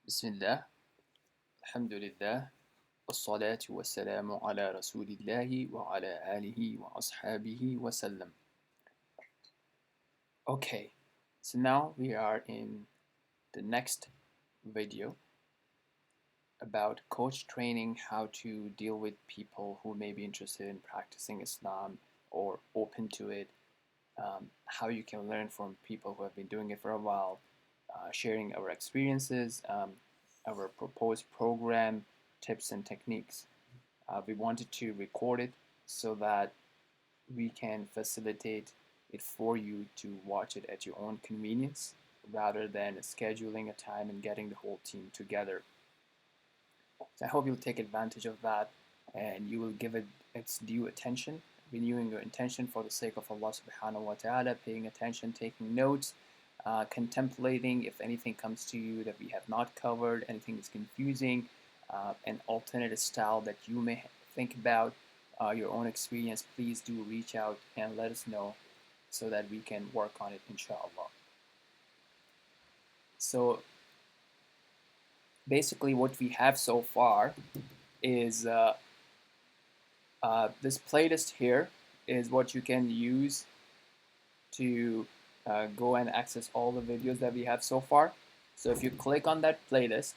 بسم الله الحمد لله والصلاة والسلام على رسول الله وعلى آله وأصحابه وسلم. Okay, so now we are in the next video about coach training, how to deal with people who may be interested in practicing Islam or open to it, how you can learn from people who have been doing it for a while, sharing our experiences, our proposed program, tips and techniques. We wanted to record it so that we can facilitate it for you to watch it at your own convenience rather than scheduling a time and getting the whole team together. So I hope you'll take advantage of that and you will give it its due attention, renewing your intention for the sake of Allah subhanahu wa ta'ala, paying attention, taking notes, contemplating if anything comes to you that we have not covered, anything is confusing, an alternative style that you may think about, your own experience, please do reach out and let us know so that we can work on it, inshallah. So basically what we have so far is this playlist here is what you can use to go and access all the videos that we have so far. So if you click on that playlist,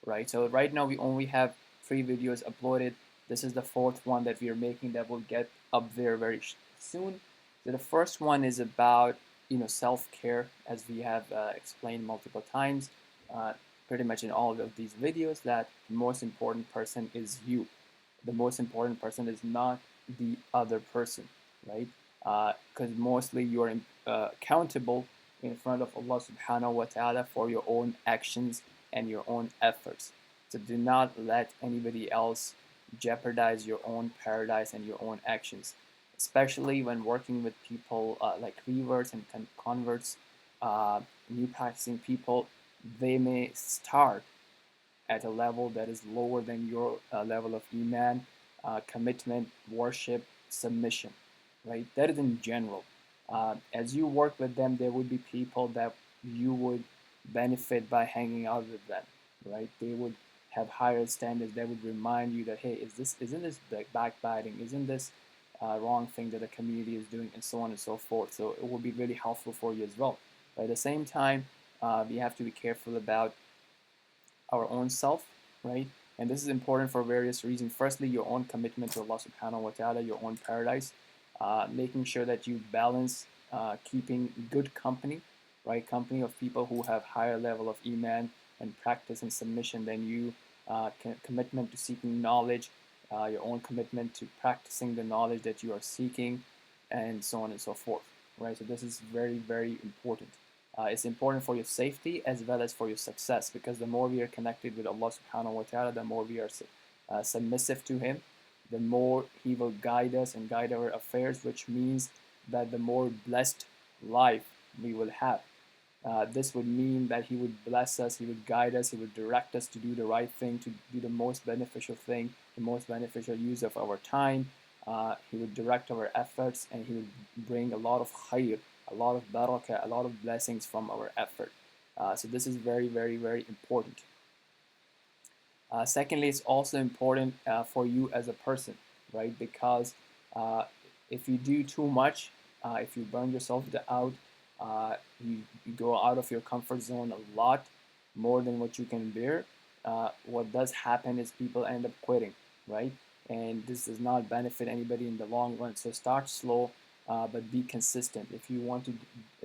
right, so right now we only have 3 videos uploaded. This is the 4th one that we are making that will get up there very soon. So the first one is about self-care, as we have explained multiple times, pretty much in all of these videos, that the most important person is you. The most important person is not the other person, right? Because mostly you are accountable in front of Allah subhanahu wa ta'ala for your own actions and your own efforts. So do not let anybody else jeopardize your own paradise and your own actions, especially when working with people like reverts and converts, new practicing people. They may start at a level that is lower than your level of iman, commitment, worship, submission, right? That is in general. As you work with them, there would be people that you would benefit by hanging out with them, right? They would have higher standards. They would remind you that, hey, isn't this backbiting? Isn't this wrong thing that the community is doing, and so on and so forth. So it will be really helpful for you as well. But at the same time, we have to be careful about our own self, right? And this is important for various reasons. Firstly, your own commitment to Allah subhanahu wa ta'ala, your own paradise, making sure that you balance keeping good company, right? Company of people who have higher level of iman and practice and submission than you, commitment to seeking knowledge, your own commitment to practicing the knowledge that you are seeking, and so on and so forth, right? So this is very, very important. It's important for your safety as well as for your success, because the more we are connected with Allah subhanahu wa ta'ala, the more we are submissive to Him, the more He will guide us and guide our affairs, which means that the more blessed life we will have. This would mean that He would bless us, He would guide us, He would direct us to do the right thing, to do the most beneficial thing, the most beneficial use of our time. He would direct our efforts, and He would bring a lot of khair, a lot of barakah, a lot of blessings from our effort. So this is very, very, very important. Secondly, it's also important for you as a person, right? Because if you do too much, if you burn yourself out, you go out of your comfort zone a lot more than what you can bear. What does happen is people end up quitting, right? And this does not benefit anybody in the long run. So start slow, but be consistent. If you want to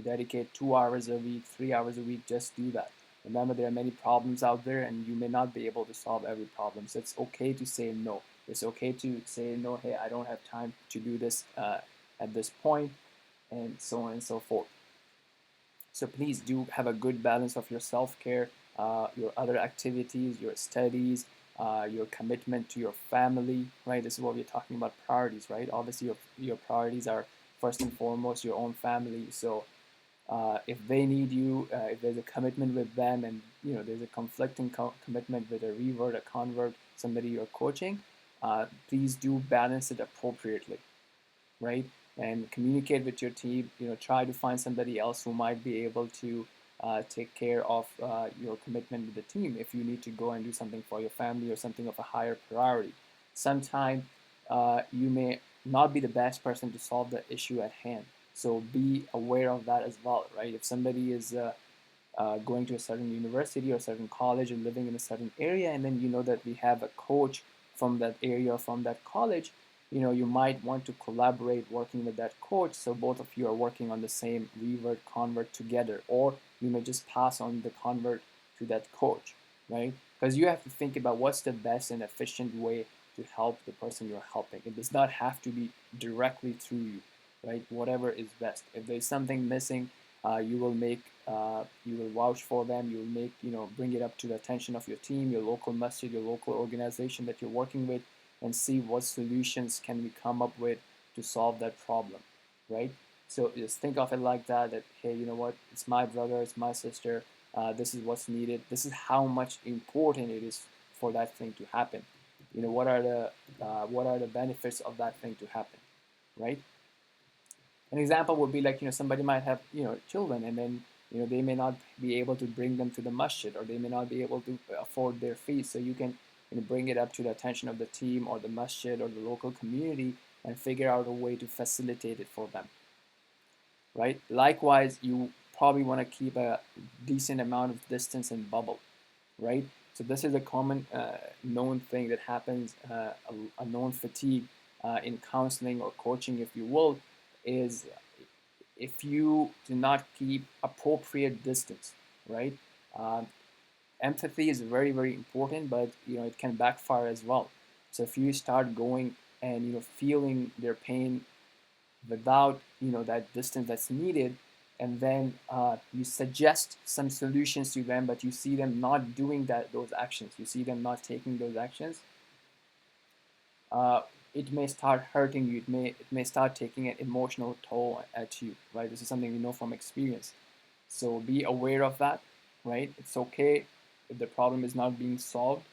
dedicate 2 hours a week, 3 hours a week, just do that. Remember, there are many problems out there, and you may not be able to solve every problem. So it's okay to say no. It's okay to say no. Hey, I don't have time to do this at this point, and so on and so forth. So please do have a good balance of your self-care, your other activities, your studies, your commitment to your family, right? This is what we're talking about, priorities, right? Obviously, your priorities are first and foremost your own family. So if they need you, if there's a commitment with them, and there's a conflicting commitment with a revert, a convert, somebody you're coaching, please do balance it appropriately, right? And communicate with your team. Try to find somebody else who might be able to take care of your commitment with the team. If you need to go and do something for your family or something of a higher priority, sometimes you may not be the best person to solve the issue at hand. So be aware of that as well, right? If somebody is going to a certain university or certain college and living in a certain area, and then you know that we have a coach from that area or from that college, you know, you might want to collaborate working with that coach, so both of you are working on the same revert convert together, or you may just pass on the convert to that coach, right? Because you have to think about what's the best and efficient way to help the person you're helping. It does not have to be directly through you, right? Whatever is best. If there's something missing, you will make you will vouch for them. You will make, you know, bring it up to the attention of your team, your local masjid, your local organization that you're working with, and see what solutions can we come up with to solve that problem, right? So just think of it like that. That hey, you know what? It's my brother, it's my sister. This is what's needed. This is how much important it is for that thing to happen. You know, what are the benefits of that thing to happen, right? An example would be like, you know, somebody might have, you know, children, and then, you know, they may not be able to bring them to the masjid, or they may not be able to afford their fees. So you can, you know, bring it up to the attention of the team or the masjid or the local community and figure out a way to facilitate it for them, right? Likewise, you probably want to keep a decent amount of distance and bubble, right? So this is a common known thing that happens, a known fatigue in counseling or coaching, if you will, is if you do not keep appropriate distance, right? Uh, Empathy is very, very important, but you know, it can backfire as well. So if you start going and, you know, feeling their pain without, you know, that distance that's needed, and then you suggest some solutions to them, but you see them not doing those actions, you see them not taking those actions, uh, it may start hurting you. It may start taking an emotional toll at you, right? This is something we know from experience. So be aware of that, right? It's okay if the problem is not being solved,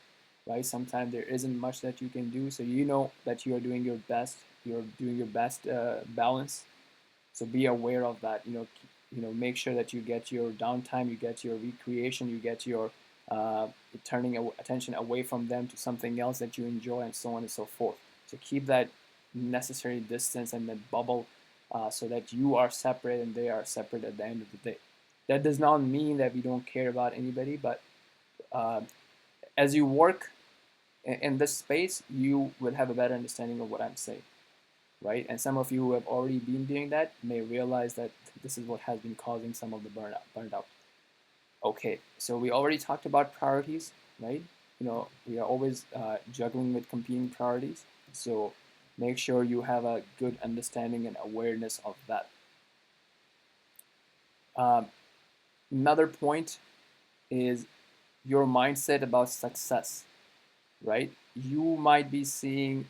right? Sometimes there isn't much that you can do. So you know that you are doing your best. You're doing your best balance. So be aware of that. You know, make sure that you get your downtime, you get your recreation, you get your uh, turning attention away from them to something else that you enjoy, and so on and so forth. So keep that necessary distance and that bubble, so that you are separate and they are separate at the end of the day. That does not mean that we don't care about anybody, but uh, as you work in this space, you will have a better understanding of what I'm saying, right? And some of you who have already been doing that may realize that this is what has been causing some of the burnout. Okay, so we already talked about priorities, right? You know, we are always juggling with competing priorities. So make sure you have a good understanding and awareness of that. Um, Another point is your mindset about success, right? You might be seeing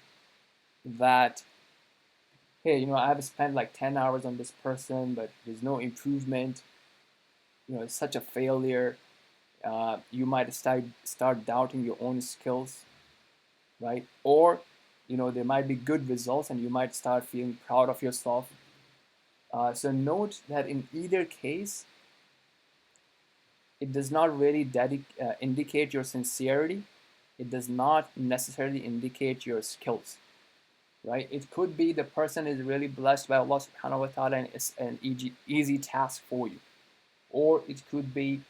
that, hey, you know, I have spent like 10 hours on this person, but there's no improvement. You know, it's such a failure. You might start doubting your own skills, right? Or, you know, there might be good results and you might start feeling proud of yourself. So note that in either case, it does not really indicate your sincerity. It does not necessarily indicate your skills, right? It could be the person is really blessed by Allah subhanahu wa ta'ala and it's an easy task for you. Or it could be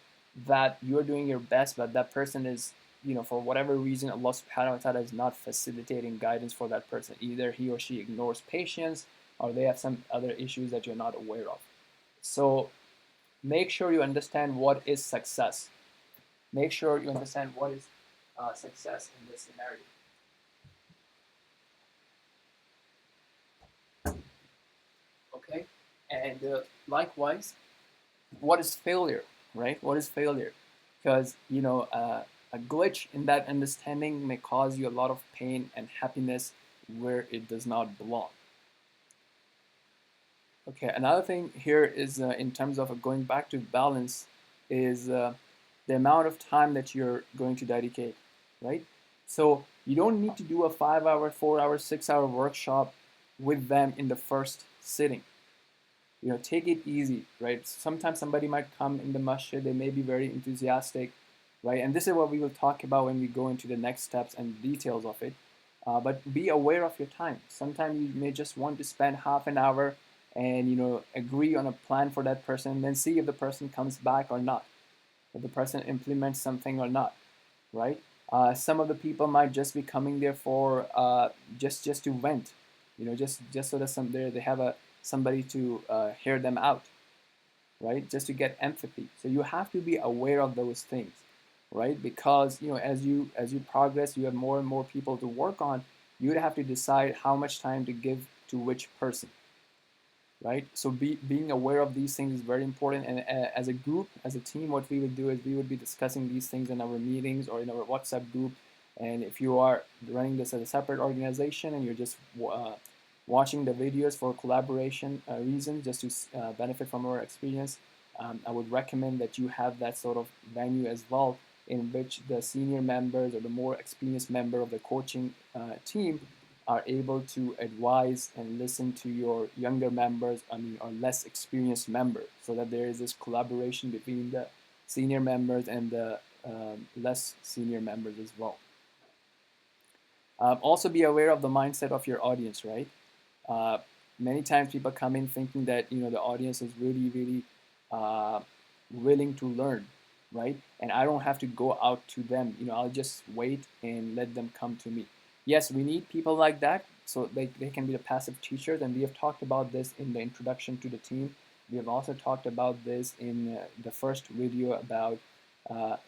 that you're doing your best, but that person is, you know, for whatever reason, Allah subhanahu wa ta'ala is not facilitating guidance for that person. Either he or she ignores patience, or they have some other issues that you're not aware of. So make sure you understand what is success. Make sure you understand what is success in this scenario. Okay? And likewise, what is failure, right? What is failure? Because, you know, a glitch in that understanding may cause you a lot of pain and happiness where it does not belong. Okay, another thing here is in terms of going back to balance is the amount of time that you're going to dedicate, right? So you don't need to do a 5 hour, 4 hour, 6 hour workshop with them in the first sitting. take it easy, right? Sometimes somebody might come in the masjid, they may be very enthusiastic, right? And this is what we will talk about when we go into the next steps and details of it. But be aware of your time. Sometimes you may just want to spend half an hour and agree on a plan for that person, and then see if the person comes back or not, if the person implements something or not, right? Some of the people might just be coming there for just to vent, just so that they have somebody to hear them out, right? Just to get empathy. So you have to be aware of those things, right? Because as you progress, you have more and more people to work on. You would have to decide how much time to give to which person, right? So being aware of these things is very important. And as a group, as a team, what we would do is we would be discussing these things in our meetings or in our WhatsApp group. And if you are running this as a separate organization and you're just watching the videos for collaboration reasons, just to benefit from our experience, I would recommend that you have that sort of venue as well, in which the senior members or the more experienced member of the coaching team are able to advise and listen to your younger members, or less experienced members, so that there is this collaboration between the senior members and the less senior members as well. Also be aware of the mindset of your audience, right? Uh, Many times people come in thinking that the audience is really, really uh, willing to learn, right? And I don't have to go out to them. I'll just wait and let them come to me. Yes, we need people like that, so they can be the passive teachers, and we have talked about this in the introduction to the team. We have also talked about this in the first video about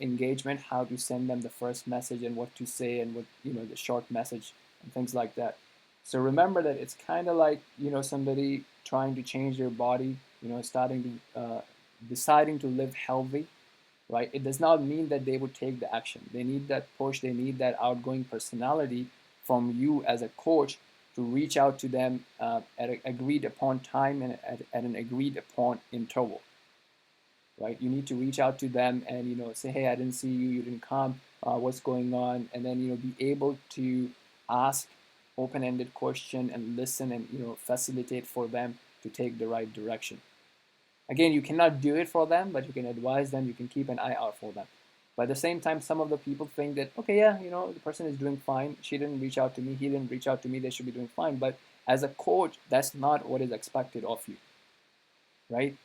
engagement, how to send them the first message and what to say, and what the short message and things like that. So remember that it's kind of like somebody trying to change their body, starting to deciding to live healthy, right? It does not mean that they would take the action. They need that push. They need that outgoing personality from you as a coach to reach out to them at an agreed upon time and at an agreed upon interval, right? You need to reach out to them and say, hey, I didn't see you, you didn't come, what's going on, and then be able to ask open-ended question and listen and facilitate for them to take the right direction. Again, you cannot do it for them, but you can advise them, you can keep an eye out for them. But at the same time, some of the people think that, okay, yeah, the person is doing fine, she didn't reach out to me, he didn't reach out to me, they should be doing fine. But as a coach, that's not what is expected of you, right?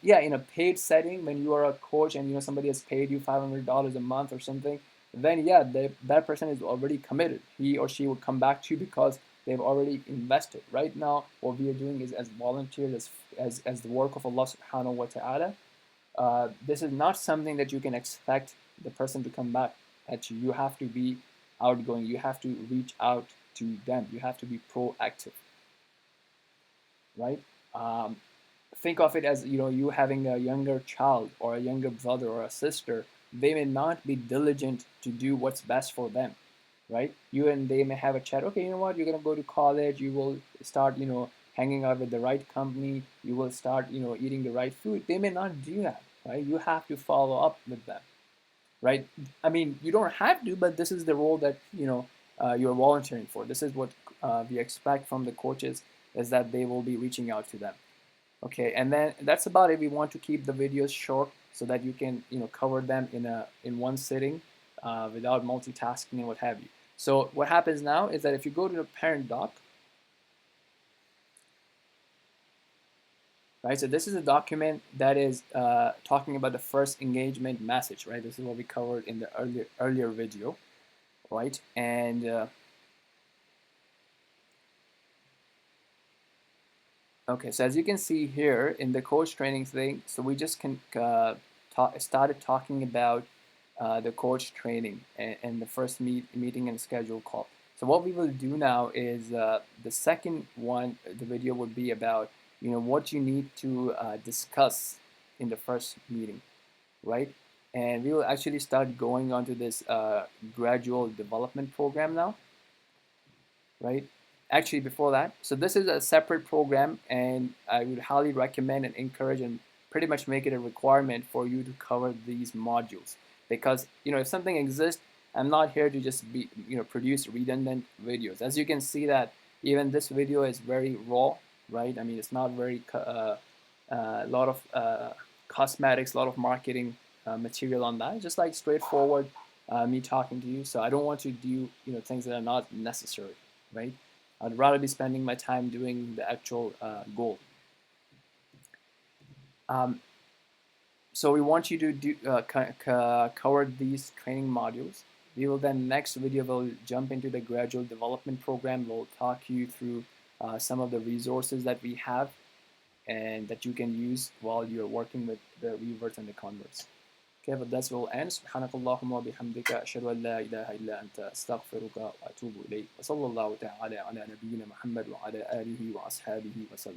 Yeah, in a paid setting, when you are a coach and somebody has paid you $500 a month or something, then yeah, that person is already committed. He or she will come back to you because they've already invested. Right now, what we are doing is as volunteers, as the work of Allah Subhanahu wa Taala. This is not something that you can expect the person to come back at you. You have to be outgoing. You have to reach out to them. You have to be proactive, right? Um, think of it as you having a younger child or a younger brother or a sister. They may not be diligent to do what's best for them, right? You and they may have a chat. Okay, you know what, you're going to go to college, you will start hanging out with the right company, you will start eating the right food. They may not do that, right? You have to follow up with them, right? I mean, you don't have to, but this is the role that you're volunteering for. This is what we expect from the coaches, is that they will be reaching out to them. Okay, and then that's about it. We want to keep the videos short so that you can cover them in one sitting without multitasking and what have you. So what happens now is that if you go to the parent doc, right? So this is a document that is talking about the first engagement message, right? This is what we covered in the earlier video, right? And okay, so as you can see here in the coach training thing, so we just started talking about the coach training and the first meeting and schedule call. So what we will do now is the second one, the video would be about what you need to discuss in the first meeting, right? And we will actually start going on to this gradual development program now, right? Actually, before that, so this is a separate program, and I would highly recommend and encourage and pretty much make it a requirement for you to cover these modules, because if something exists, I'm not here to just be produce redundant videos. As you can see that even this video is very raw, right? I mean, it's not very a lot of cosmetics, a lot of marketing material on that. It's just like straightforward me talking to you. So I don't want to do things that are not necessary, right? I'd rather be spending my time doing the actual goal. Um, so we want you to cover these training modules. We will then next video will jump into the gradual development program. We'll talk you through some of the resources that we have and that you can use while you're working with the reverts and the converts. Okay, but that's will end. سبحانك اللهم وبحمدك أشهد أن لا إله إلا أنت أستغفرك وأتوب إليك وصلى الله تعالى على نبينا محمد وعلى آله وأصحابه وسلم.